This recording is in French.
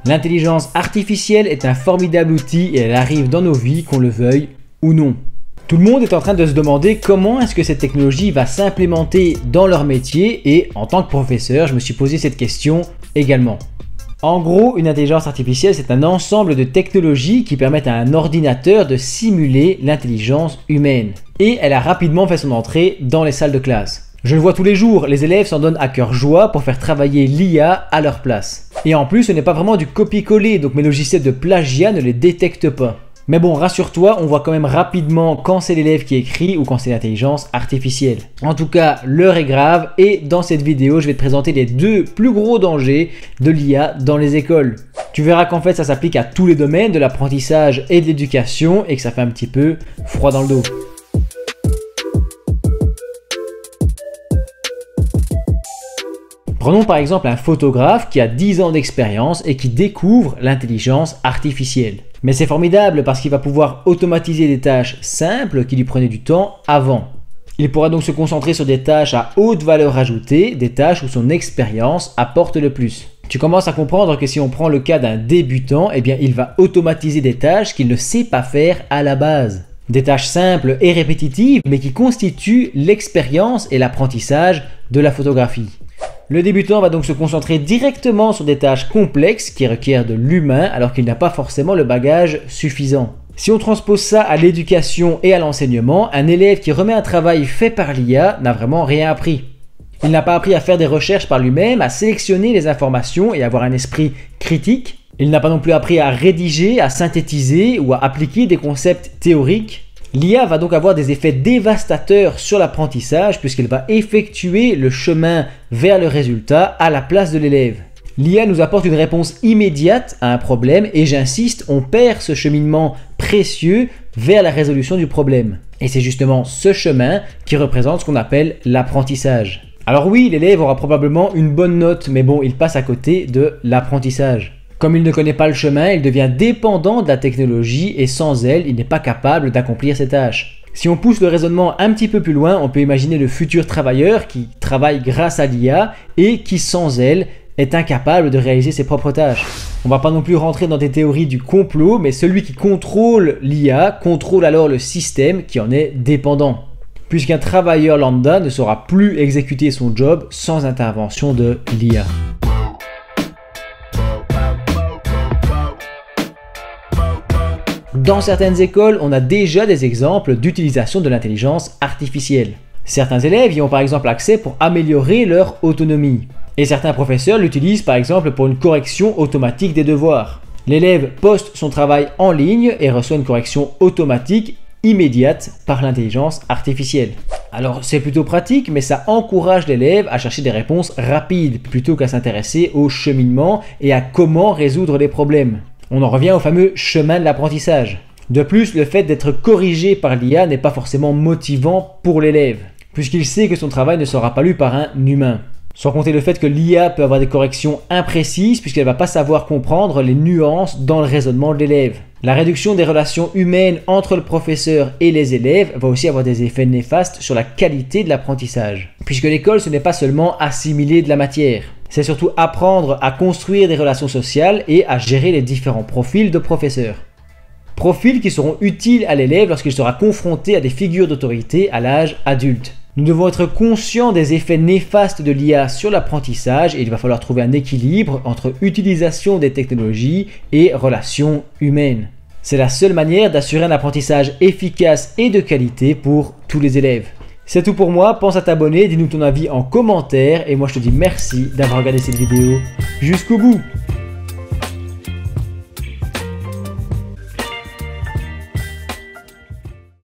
L'intelligence artificielle est un formidable outil et elle arrive dans nos vies, qu'on le veuille ou non. Tout le monde est en train de se demander comment est-ce que cette technologie va s'implémenter dans leur métier et en tant que professeur, je me suis posé cette question également. En gros, une intelligence artificielle, c'est un ensemble de technologies qui permettent à un ordinateur de simuler l'intelligence humaine. Et elle a rapidement fait son entrée dans les salles de classe. Je le vois tous les jours, les élèves s'en donnent à cœur joie pour faire travailler l'IA à leur place. Et en plus, ce n'est pas vraiment du copier-coller, donc mes logiciels de plagiat ne les détectent pas. Mais bon, rassure-toi, on voit quand même rapidement quand c'est l'élève qui écrit ou quand c'est l'intelligence artificielle. En tout cas, l'heure est grave et dans cette vidéo, je vais te présenter les deux plus gros dangers de l'IA dans les écoles. Tu verras qu'en fait, ça s'applique à tous les domaines de l'apprentissage et de l'éducation et que ça fait un petit peu froid dans le dos. Prenons par exemple un photographe qui a 10 ans d'expérience et qui découvre l'intelligence artificielle. Mais c'est formidable parce qu'il va pouvoir automatiser des tâches simples qui lui prenaient du temps avant. Il pourra donc se concentrer sur des tâches à haute valeur ajoutée, des tâches où son expérience apporte le plus. Tu commences à comprendre que si on prend le cas d'un débutant, eh bien il va automatiser des tâches qu'il ne sait pas faire à la base. Des tâches simples et répétitives, mais qui constituent l'expérience et l'apprentissage de la photographie. Le débutant va donc se concentrer directement sur des tâches complexes qui requièrent de l'humain alors qu'il n'a pas forcément le bagage suffisant. Si on transpose ça à l'éducation et à l'enseignement, un élève qui remet un travail fait par l'IA n'a vraiment rien appris. Il n'a pas appris à faire des recherches par lui-même, à sélectionner les informations et avoir un esprit critique. Il n'a pas non plus appris à rédiger, à synthétiser ou à appliquer des concepts théoriques. L'IA va donc avoir des effets dévastateurs sur l'apprentissage puisqu'elle va effectuer le chemin vers le résultat à la place de l'élève. L'IA nous apporte une réponse immédiate à un problème et j'insiste, on perd ce cheminement précieux vers la résolution du problème. Et c'est justement ce chemin qui représente ce qu'on appelle l'apprentissage. Alors oui, l'élève aura probablement une bonne note, mais bon, il passe à côté de l'apprentissage. Comme il ne connaît pas le chemin, il devient dépendant de la technologie et sans elle, il n'est pas capable d'accomplir ses tâches. Si on pousse le raisonnement un petit peu plus loin, on peut imaginer le futur travailleur qui travaille grâce à l'IA et qui sans elle est incapable de réaliser ses propres tâches. On ne va pas non plus rentrer dans des théories du complot, mais celui qui contrôle l'IA contrôle alors le système qui en est dépendant. Puisqu'un travailleur lambda ne saura plus exécuter son job sans intervention de l'IA. Dans certaines écoles, on a déjà des exemples d'utilisation de l'intelligence artificielle. Certains élèves y ont par exemple accès pour améliorer leur autonomie. Et certains professeurs l'utilisent par exemple pour une correction automatique des devoirs. L'élève poste son travail en ligne et reçoit une correction automatique immédiate par l'intelligence artificielle. Alors c'est plutôt pratique, mais ça encourage l'élève à chercher des réponses rapides plutôt qu'à s'intéresser au cheminement et à comment résoudre les problèmes. On en revient au fameux chemin de l'apprentissage. De plus, le fait d'être corrigé par l'IA n'est pas forcément motivant pour l'élève, puisqu'il sait que son travail ne sera pas lu par un humain. Sans compter le fait que l'IA peut avoir des corrections imprécises, puisqu'elle ne va pas savoir comprendre les nuances dans le raisonnement de l'élève. La réduction des relations humaines entre le professeur et les élèves va aussi avoir des effets néfastes sur la qualité de l'apprentissage, puisque l'école, ce n'est pas seulement assimiler de la matière. C'est surtout apprendre à construire des relations sociales et à gérer les différents profils de professeurs. Profils qui seront utiles à l'élève lorsqu'il sera confronté à des figures d'autorité à l'âge adulte. Nous devons être conscients des effets néfastes de l'IA sur l'apprentissage et il va falloir trouver un équilibre entre utilisation des technologies et relations humaines. C'est la seule manière d'assurer un apprentissage efficace et de qualité pour tous les élèves. C'est tout pour moi, pense à t'abonner, dis-nous ton avis en commentaire et moi je te dis merci d'avoir regardé cette vidéo jusqu'au bout.